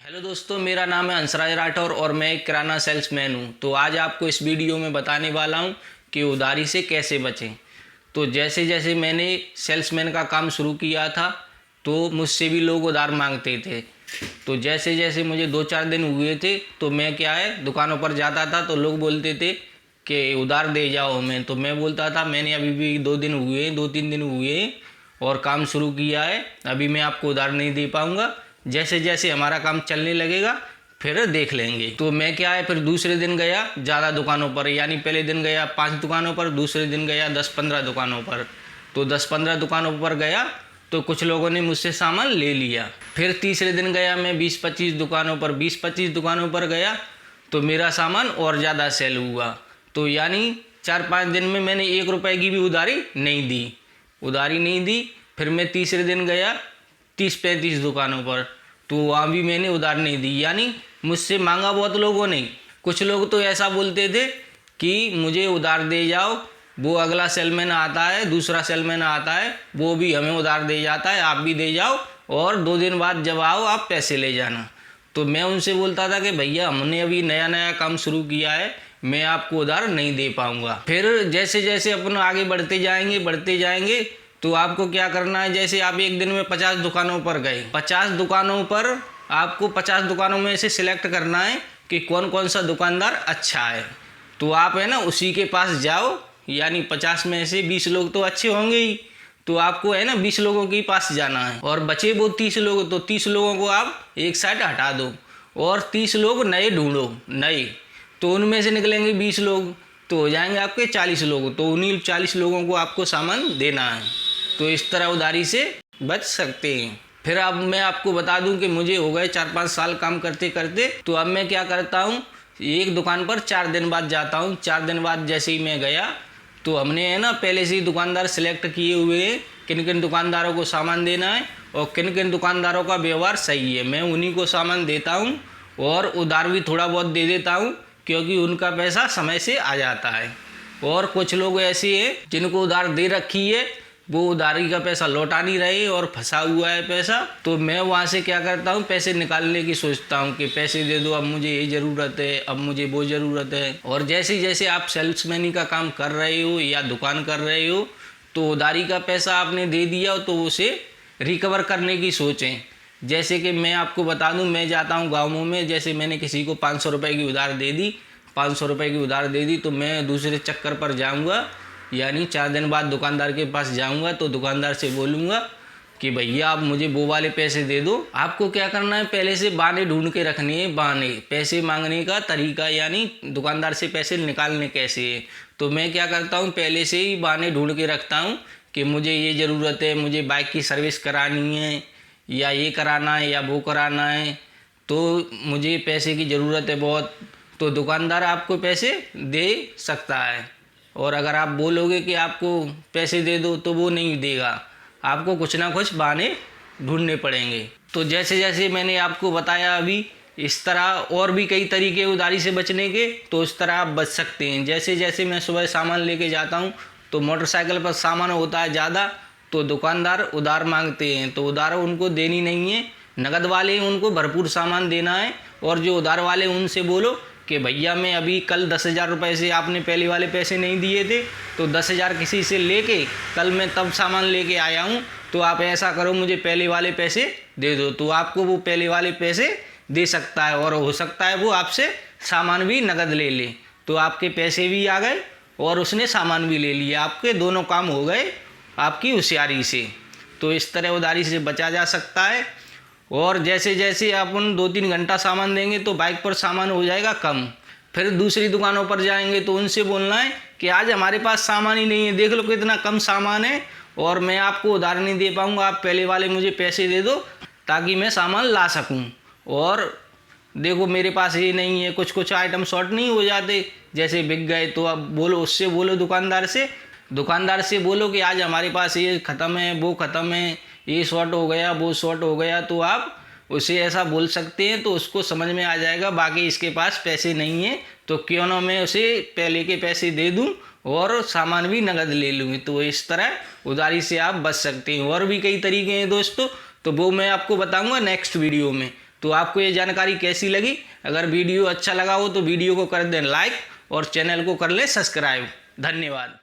Hello दोस्तों, मेरा नाम है हंसराज राठौर और मैं एक किराना सेल्समैन हूँ। तो आज आपको इस वीडियो में बताने वाला हूँ कि उधारी से कैसे बचें। तो जैसे जैसे मैंने सेल्समैन का काम शुरू किया था तो मुझसे भी लोग उधार मांगते थे। तो जैसे जैसे मुझे 2-4 दिन हुए थे तो मैं क्या है दुकानों पर जाता था तो लोग बोलते थे कि उधार दे जाओ हमें। तो मैं बोलता था मैंने अभी भी 2-3 दिन हुए और काम शुरू किया है, अभी मैं आपको उधार नहीं दे पाऊँगा। जैसे जैसे हमारा काम चलने लगेगा फिर देख लेंगे। तो मैं क्या है फिर दूसरे दिन गया ज़्यादा दुकानों पर, यानी पहले दिन गया 5 दुकानों पर, दूसरे दिन गया 10-15 दुकानों पर। तो 10-15 दुकानों पर गया तो कुछ लोगों ने मुझसे सामान ले लिया। फिर तीसरे दिन गया मैं 20-25 दुकानों पर, 20-25 दुकानों पर गया तो मेरा सामान और ज़्यादा सेल हुआ। तो यानी 4-5 दिन में मैंने 1 रुपए की भी उधारी नहीं दी। फिर मैं तीसरे दिन गया 30-35 दुकानों पर तो वहाँ भी मैंने उधार नहीं दी। यानी मुझसे मांगा बहुत लोगों ने। कुछ लोग तो ऐसा बोलते थे कि मुझे उधार दे जाओ, वो अगला सेलमैन आता है, दूसरा सेलमैन आता है, वो भी हमें उधार दे जाता है, आप भी दे जाओ और 2 दिन बाद जब आओ आप पैसे ले जाना। तो मैं उनसे बोलता था कि भैया हमने अभी नया नया काम शुरू किया है, मैं आपको उधार नहीं दे पाऊँगा। फिर जैसे जैसे अपन आगे बढ़ते जाएंगे तो आपको क्या करना है, जैसे आप एक दिन में 50 दुकानों पर गए, 50 दुकानों पर आपको 50 दुकानों में से सिलेक्ट करना है कि कौन कौन सा दुकानदार अच्छा है। तो आप है ना उसी के पास जाओ, यानी 50 में से 20 लोग तो अच्छे होंगे ही, तो आपको है ना 20 लोगों के पास जाना है और बचे वो 30 लोग, तो 30 लोगों को आप एक साइड हटा दो और 30 लोग नए ढूंढो नए। तो उनमें से निकलेंगे 20 लोग, तो हो जाएंगे आपके 40 लोग। तो उन्हीं 40 लोगों को आपको सामान देना है। तो इस तरह उधारी से बच सकते हैं। फिर अब मैं आपको बता दूं कि मुझे हो गए 4-5 साल काम करते करते। तो अब मैं क्या करता हूं, एक दुकान पर 4 दिन बाद जाता हूं। 4 दिन बाद जैसे ही मैं गया तो हमने है ना पहले से ही दुकानदार सिलेक्ट किए हुए हैं किन किन दुकानदारों को सामान देना है और किन किन दुकानदारों का व्यवहार सही है, मैं उन्हीं को सामान देता हूँ और उधार भी थोड़ा बहुत दे देता हूँ क्योंकि उनका पैसा समय से आ जाता है। और कुछ लोग ऐसे हैं जिनको उधार दे रखी है, वो उधारी का पैसा लौटा नहीं रहे और फंसा हुआ है पैसा। तो मैं वहाँ से क्या करता हूँ, पैसे निकालने की सोचता हूँ कि पैसे दे दो, अब मुझे ये ज़रूरत है, अब मुझे वो ज़रूरत है। और जैसे जैसे आप सेल्समैनी का काम कर रहे हो या दुकान कर रहे हो तो उधारी का पैसा आपने दे दिया तो उसे रिकवर करने की सोचें। जैसे कि मैं आपको बता दूं, मैं जाता हूं गाँवों में, जैसे मैंने किसी को 500 रुपये की उधार दे दी, 500 रुपये की उधार दे दी तो मैं दूसरे चक्कर पर जाऊंगा, यानी 4 दिन बाद दुकानदार के पास जाऊंगा तो दुकानदार से बोलूँगा कि भैया आप मुझे वो वाले पैसे दे दो। आपको क्या करना है, पहले से बहाने ढूंढ के रखने हैं, बहाने पैसे मांगने का तरीका, यानी दुकानदार से पैसे निकालने कैसे है। तो मैं क्या करता हूँ, पहले से ही बहाने ढूंढ के रखता हूँ कि मुझे ये ज़रूरत है, मुझे बाइक की सर्विस करानी है या ये कराना है या वो कराना है, तो मुझे पैसे की ज़रूरत है बहुत। तो दुकानदार आपको पैसे दे सकता है। और अगर आप बोलोगे कि आपको पैसे दे दो तो वो नहीं देगा, आपको कुछ ना कुछ बहाने ढूंढने पड़ेंगे। तो जैसे जैसे मैंने आपको बताया अभी, इस तरह और भी कई तरीके उधारी से बचने के, तो इस तरह आप बच सकते हैं। जैसे जैसे मैं सुबह सामान लेके जाता हूँ तो मोटरसाइकिल पर सामान होता है ज़्यादा, तो दुकानदार उधार मांगते हैं, तो उधार उनको देनी नहीं है। नगद वाले उनको भरपूर सामान देना है और जो उधार वाले उनसे बोलो कि भैया मैं अभी कल 10,000 रुपये से आपने पहले वाले पैसे नहीं दिए थे तो 10,000 किसी से लेके कल मैं तब सामान लेके आया हूँ, तो आप ऐसा करो मुझे पहले वाले पैसे दे दो। तो आपको वो पहले वाले पैसे दे सकता है और हो सकता है वो आपसे सामान भी नगद ले ले, तो आपके पैसे भी आ गए और उसने सामान भी ले लिया, आपके दोनों काम हो गए आपकी होशियारी से। तो इस तरह उधारी से बचा जा सकता है। और जैसे जैसे अपन 2-3 घंटा सामान देंगे तो बाइक पर सामान हो जाएगा कम। फिर दूसरी दुकानों पर जाएंगे तो उनसे बोलना है कि आज हमारे पास सामान ही नहीं है, देख लो कितना कम सामान है और मैं आपको उधार नहीं दे पाऊँगा, आप पहले वाले मुझे पैसे दे दो ताकि मैं सामान ला सकूँ। और देखो मेरे पास ये नहीं है, कुछ कुछ आइटम शॉर्ट नहीं हो जाते, जैसे बिक गए तो अब बोलो, उससे बोलो दुकानदार से बोलो कि आज हमारे पास ये ख़त्म है, वो ख़त्म है, ये शॉर्ट हो गया, वो शॉर्ट हो गया। तो आप उसे ऐसा बोल सकते हैं तो उसको समझ में आ जाएगा, बाकी इसके पास पैसे नहीं है तो क्यों ना मैं उसे पहले के पैसे दे दूं और सामान भी नगद ले लूँगी। तो इस तरह उधारी से आप बच सकते हैं। और भी कई तरीके हैं दोस्तों, तो वो मैं आपको बताऊंगा नेक्स्ट वीडियो में। तो आपको ये जानकारी कैसी लगी? अगर वीडियो अच्छा लगा हो तो वीडियो को कर दें लाइक और चैनल को कर लें सब्सक्राइब। धन्यवाद।